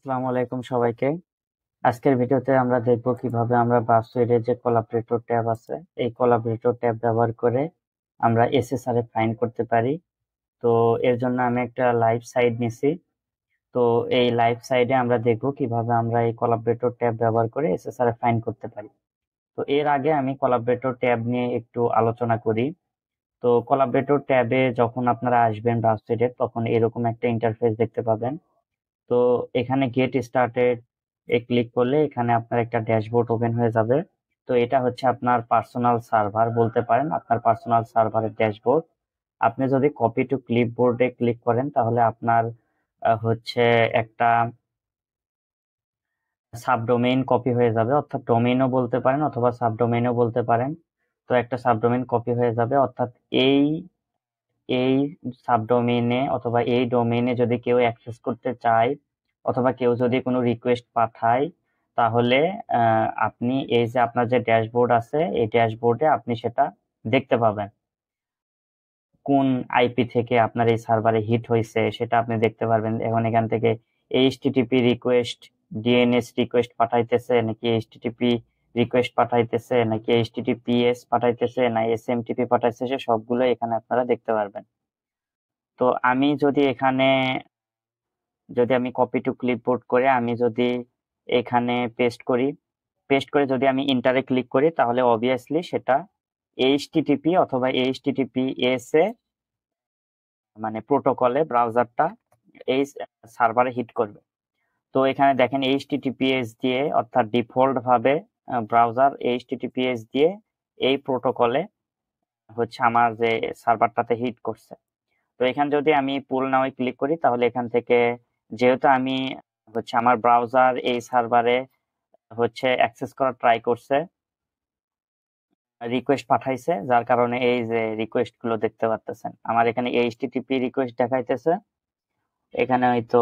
আসসালামু আলাইকুম সবাইকে। আজকের ভিডিওতে আমরা দেখব কিভাবে আমরা বাসওয়ার্ডের যে কোলাবরেটর ট্যাব আছে এই কোলাবরেটর ট্যাব ব্যবহার করে আমরা এসএসআর ফাইন্ড করতে পারি। তো এর জন্য আমি একটা লাইভ সাইট নিছি। তো এই লাইভ সাইডে আমরা দেখব কিভাবে আমরা এই কোলাবরেটর ট্যাব ব্যবহার করে এসএসআর ফাইন্ড করতে পারি। তো এর আগে আমি কোলাবরেটর ট্যাব নিয়ে একটু আলোচনা করি। তো কোলাবরেটর ট্যাবে যখন আপনারা আসবেন বাসওয়ার্ডে তখন এরকম একটা ইন্টারফেস দেখতে পাবেন। তো এখানে গেট স্টার্টেড ক্লিক করলে এখানে আপনার একটা ড্যাশবোর্ড ওপেন হয়ে যাবে। তো এটা হচ্ছে আপনার পার্সোনাল সার্ভার বলতে পারেন, আপনার পার্সোনাল সার্ভারের ড্যাশবোর্ড। আপনি যদি কপি টু ক্লিপবোর্ডে ক্লিক করেন তাহলে আপনার হচ্ছে একটা সাবডোমেইন কপি হয়ে যাবে, অর্থাৎ ডোমেইনও বলতে পারেন অথবা সাবডোমেইনও বলতে পারেন। তো একটা সাবডোমেইন কপি হয়ে যাবে, অর্থাৎ এই এই সাবডোমেইনে অথবা এই ডোমেইনে যদি কেউ অ্যাক্সেস করতে চায় অথবা কেউ যদি কোনো রিকোয়েস্ট পাঠায় তাহলে আপনি এই যে আপনার যে ড্যাশবোর্ড আছে এই ড্যাশবোর্ডে আপনি সেটা দেখতে পাবেন। কোন আইপি থেকে আপনার এই সার্ভারে হিট হয়েছে সেটা আপনি দেখতে পারবেন। এখন এখান থেকে এইচটিটিপি রিকোয়েস্ট, ডিএনএস রিকোয়েস্ট পাঠাইতেছে নাকি এইচটিটিপি রিকোয়েস্ট পাঠাইতেছে নাকি এইচটিটিপিএস পাঠাইতেছে না এসএমটিপি পাঠাইতেছে সবগুলো এখানে আপনারা দেখতে পারবেন। তো আমি যদি এখানে আমি কপি টু ক্লিপবোর্ড করে আমি যদি এখানে পেস্ট করে যদি আমি ইন্টারে ক্লিক করি তাহলে অবভিয়াসলি সেটা এইচটিটিপি অথবা এইচটিটিপিএস এ মানে প্রোটোকলে ব্রাউজারটা এই সার্ভারে হিট করবে। তো এখানে দেখেন এইচটিটিপিএস দিয়ে অর্থাৎ ডিফল্ট ভাবে ব্রাউজার এইচটিটিপিএস দিয়ে এই প্রোটোকলে হচ্ছে আমার যে সার্ভারটাতে হিট করছে। তো এখানে যদি আমি পুল নাও ক্লিক করি তাহলে এখান থেকে যেহেতু আমি হচ্ছে আমার ব্রাউজার এই সার্ভারে হচ্ছে অ্যাক্সেস করার ট্রাই করছে, রিকোয়েস্ট পাঠাইছে, যার কারণে এই যে রিকোয়েস্ট গুলো দেখতে পাচ্ছেন আমার এখানে এইচটিটিপি রিকোয়েস্ট দেখাইতেছে। এখানে হয়তো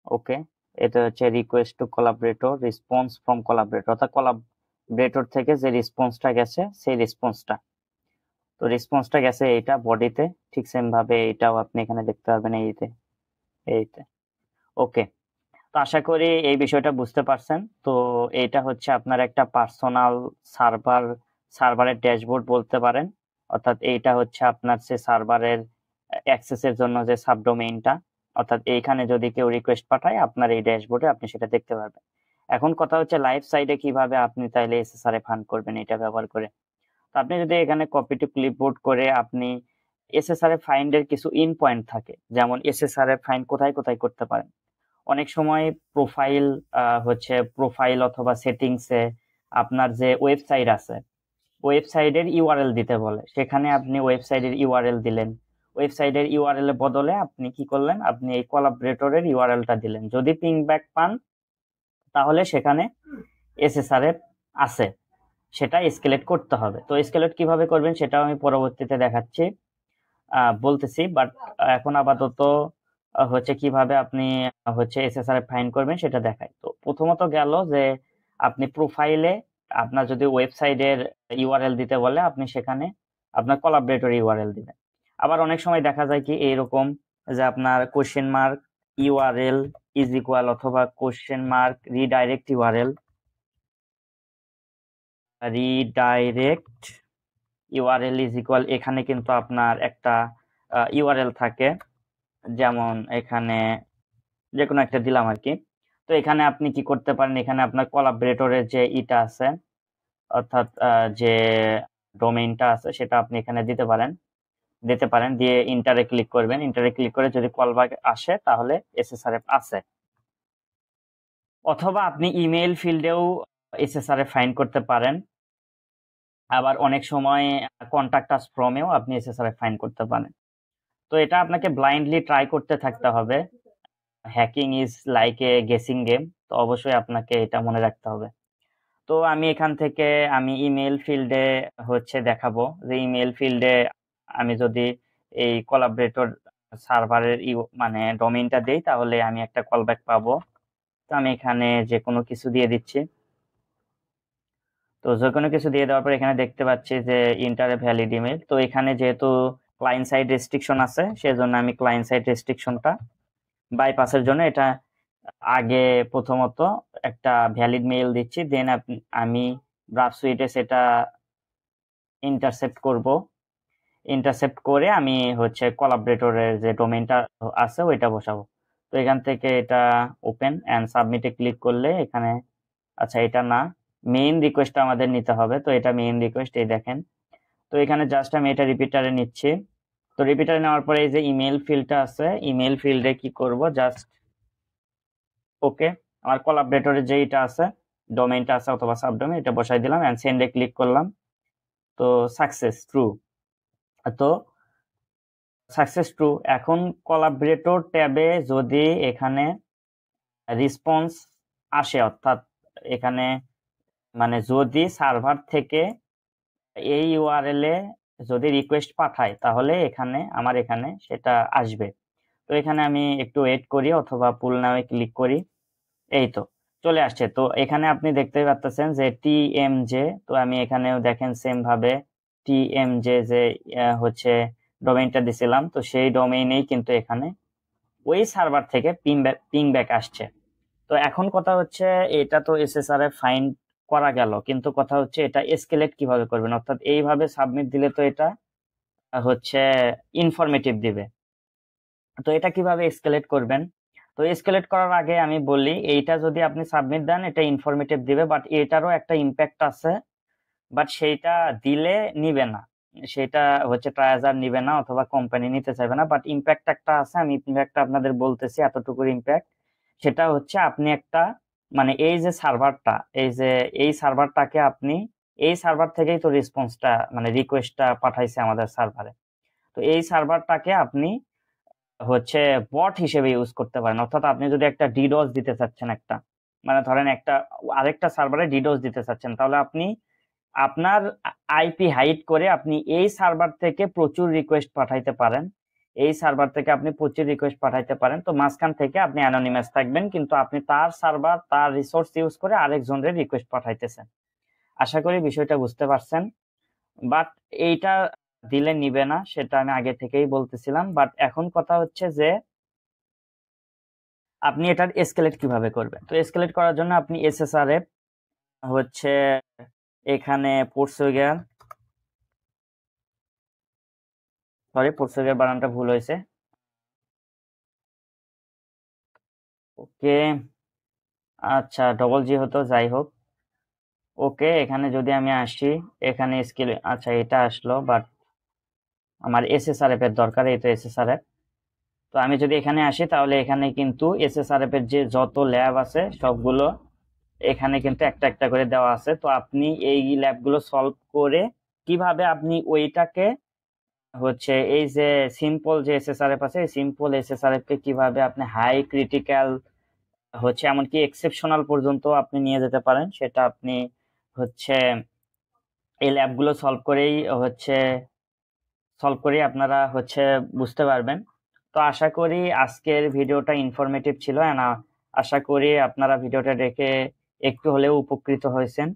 ওকে, এটা হচ্ছে request to collaborator, response from collaborator, অর্থাৎ কোলাবরেটর থেকে যে রেসপন্সটা গেছে সেই রেসপন্সটা। তো রেসপন্সটা গেছে এইটা বডিতে, ঠিক সেম ভাবে এটাও আপনি এখানে দেখতে পারবেন এইতে ওকে। তো আশা করি এই বিষয়টা বুঝতে পারছেন। তো এটা হচ্ছে আপনার একটা পার্সোনাল সার্ভারের ড্যাশবোর্ড বলতে পারেন, অর্থাৎ এইটা হচ্ছে আপনার সে সার্ভারের অ্যাক্সেসের জন্য যে সাবডোমেইনটা, অর্থাৎ এইখানে যদি কেউ রিকোয়েস্ট পাঠায় আপনার এই ড্যাশবোর্ডে আপনি সেটা দেখতে পারবেন। এখন কথা হচ্ছে লাইভ সাইডে কিভাবে আপনি তাইলে এসএসআর ফান্ড করবেন এটা ব্যবহার করে। তো আপনি যদি এখানে কপি টু ক্লিপবোর্ড করে আপনি এসএসআর ফাইন্ডের কিছু ইন পয়েন্ট থাকে, যেমন এসএসআর ফাইন্ড কোথায় কোথায় করতে পারেন। অনেক সময় প্রোফাইল অথবা সেটিংসে আপনার যে ওয়েবসাইট আছে ওয়েবসাইটের ইউআরএল দিতে বলে, সেখানে আপনি ওয়েবসাইটের ইউআরএল দিলেন, ওয়েবসাইটের ইউআরএল এর বদলে আপনি কি করলেন, আপনি এই কোলাবরেটরের ইউআরএলটা দিলেন। যদি পিং ব্যাক পান তাহলে সেখানে এসএসআর আছে, সেটা এসকেলেট করতে হবে। তো এসকেলেট কিভাবে করবেন সেটাও আমি পরবর্তীতে দেখাচ্ছি, বলতেছি, বাট এখন আপাতত হচ্ছে কিভাবে আপনি হচ্ছে এসএসআর ফাইন্ড করবেন সেটা দেখাই। তো প্রথমত গেল যে আপনি প্রোফাইলে আপনার যদি ওয়েবসাইটের ইউআরএল দিতে বলে আপনি সেখানে আপনার কোলাবরেটর ইউআরএল দিবেন। আবার অনেক সময় দেখা যায় কি এইরকম যে আপনার question mark URL is equal অথবা question mark redirect URL is equal, এখানে কিন্তু আপনার একটা ইউআরএল থাকে, যেমন এখানে যে কোনো একটা দিলাম আর কি। তো এখানে আপনি কি করতে পারেন, এখানে আপনার কোলাবরেটরের যে ইটা আছে অর্থাৎ যে ডোমেইনটা আছে সেটা আপনি এখানে দিতে পারেন দিয়ে ইন্টারে ক্লিক করবেন। ইন্টারে ক্লিক করে যদি কলব্যাক আসে তাহলে এসএসআরএফ আছে, অথবা আপনি ইমেইল ফিল্ডেও এসএসআরএফ ফাইন্ড করতে পারেন। আবার অনেক সময় কন্টাক্ট আস ফ্রমেও আপনি এসএসআরএফ ফাইন্ড করতে পারেন। তো এটা আপনাকে ব্লাইন্ডলি ট্রাই করতে থাকতে হবে। Hacking is like a guessing game, তো অবশ্যই আপনাকে এটা মনে রাখতে হবে। তো আমি এখান থেকে আমি ইমেল ফিল্ডে হচ্ছে দেখাবো যে ইমেল ফিল্ডে আমি যদি এই কোলাবরেটর সার্ভারের মানে ডোমেইনটা দেই তাহলে আমি একটা কলব্যাক পাবো। তো আমি এখানে যে কোনো কিছু দিয়ে দিচ্ছি। তো যে কোনো কিছু দিয়ে দেওয়ার পর এখানে দেখতে পাচ্ছি যে ইন্টার ভ্যালিড ইমেল। তো এখানে যেহেতু ক্লায়েন্ট সাইড রেস্ট্রিকশন আছে সেজন্য আমি ক্লায়েন্ট সাইড রেস্ট্রিকশনটা বাইপাসের জন্য এটা আগে প্রথমত একটা ভ্যালিড মেইল দিচ্ছি, দেন আমি ব্রাউজ সুইটে সেটা ইন্টারসেপ্ট করে আমি হচ্ছে কোলাবরেটরের যে ডোমেইনটা আছে ওইটা বসাবো। তো এখান থেকে এটা ওপেন অ্যান্ড সাবমিটে ক্লিক করলে এখানে, আচ্ছা এটা না, মেইন রিকোয়েস্টটা আমাদের নিতে হবে। তো এটা মেইন রিকোয়েস্ট, এই দেখেন। তো এখানে জাস্ট আমি এটা রিপিটারে নিচ্ছি। তো রিপিটারে নেওয়ার পরে এই যে ইমেল ফিল্ডটা আছে, ইমেল ফিল্ডে কি করব, জাস্ট ওকে, আমার কোলাবরেটরে যেইটা আছে, ডোমেইনটা আছে অথবা সাবডোমেইন, এটা বসাই দিলাম এন্ড সেন্ডে ক্লিক করলাম। তো সাকসেস ট্রু। তো সাকসেস ট্রু। এখন কোলাবরেটর ট্যাবে যদি এখানে রেসপন্স আসে, অর্থাৎ এখানে মানে যদি সার্ভার থেকে এই ইউআরএল এ যদি রিকোয়েস্ট পাঠায় তাহলে এখানে আমার এখানে সেটা আসবে। তো এখানে আমি একটু ওয়েট করি অথবা পুল নাও ক্লিক করি, এই তো চলে আসছে। তো এখানে আপনি দেখতে পাচ্ছেন যে টিএমজে, তো আমি এখানেও দেখেন সেম ভাবে টিএমজে যে হচ্ছে ডোমেইনটা দিছিলাম, তো সেই ডোমেইনেই কিন্তু এখানে ওই সার্ভার থেকে পিং ব্যাক আসছে। তো এখন কথা হচ্ছে এটা তো এসএসআর এ ফাইন্ড করা গেল, কিন্তু কথা হচ্ছে এটা এসকেলেট কিভাবে করবেন, অর্থাৎ এইভাবে সাবমিট দিলে তো এটা হচ্ছে ইনফরমেটিভ দিবে। তো এটা কিভাবে এসকেলেট করবেন? তো এসকেলেট করার আগে আমি বলি, এইটা যদি আপনি সাবমিট দেন এটা ইনফরমেটিভ দিবে, বাট এটারও একটা ইম্প্যাক্ট আছে, বাট সেইটা দিলে নিবে না, সেটা হচ্ছে ট্রায়াজার নিবে না অথবা কোম্পানি নিতে চাইবে না, বাট ইম্প্যাক্ট একটা আছে। আমি ইম্প্যাক্টটা আপনাদের বলতেছি, এতটুকুর ইম্প্যাক্ট। সেটা হচ্ছে আপনি একটা মানে এই যে সার্ভারটা, এই সার্ভারটাকে আপনি এই সার্ভার থেকেই তো রেসপন্সটা মানে রিকোয়েস্টটা পাঠাইছে আমাদের সার্ভারে। তো এই সার্ভারটাকে আপনি হচ্ছে বট হিসেবে ইউজ করতে পারেন, অর্থাৎ আপনি যদি একটা ডিডোস দিতে চাচ্ছেন, একটা মানে ধরেন একটা আরেকটা সার্ভারে ডিডোস দিতে চাচ্ছেন, তাহলে আপনি আপনার আইপি হাইড করে আপনি এই সার্ভার থেকে প্রচুর রিকোয়েস্ট পাঠাইতে পারেন, এই সার্ভার থেকে আপনি প্রচুর রিকোয়েস্ট পাঠাইতে পারেন। তো মাঝখান থেকে আপনি অ্যানোনিমাস থাকবেন, কিন্তু আপনি তার সার্ভার তার রিসোর্স ইউজ করে আরেকজনের রিকোয়েস্ট পাঠাইতেছেন। আশা করি বিষয়টা বুঝতে পারছেন। বাট এইটা দিলে নিবে না, সেটা আমি আগে থেকেই বলতেছিলাম। বাট এখন কথা হচ্ছে যে আপনি এটার এসকেলেট কিভাবে করবেন। তো এসকেলেট করার জন্য আপনি এসএসআর এ হচ্ছে এখানে পোর্টসুগিয়ার, সরি পোর্টসুগিয়ার বানানটা ভুল হয়েছে, ওকে, আচ্ছা ডবল জি হতো, যাই হোক। ওকে, এখানে যদি আমি আসি, এখানে স্কিল, আচ্ছা এটা আসলো, বাট আমার এসএসআরএফ এর দরকার, এই তো এসএসআরএফ। তো আমি যদি এখানে আসি তাহলে এখানে কিন্তু এসএসআরএফ এর যে যত ল্যাব আছে সবগুলো এখানে কিন্তু একটা একটা করে দেওয়া আছে। তো আপনি এই ল্যাবগুলো সলভ করে কিভাবে আপনি ওইটাকে হচ্ছে এই যে সিম্পল যে এসএসআরএফ আছে, এই সিম্পল এসএসআরএফ কে কিভাবে আপনি হাই ক্রিটিক্যাল হচ্ছে এমনকি এক্সেপশনাল পর্যন্ত আপনি নিয়ে যেতে পারেন, সেটা আপনি হচ্ছে এই ল্যাবগুলো সলভ করেই আপনারা হচ্ছে বুঝতে পারবেন। তো আশা করি আজকের ভিডিওটা ইনফরমেটিভ ছিল, আশা করি আপনারা ভিডিওটা দেখে একটু হলেও উপকৃত হয়েছেন।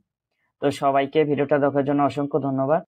তো সবাইকে ভিডিওটা দেখার জন্য অসংখ্য ধন্যবাদ।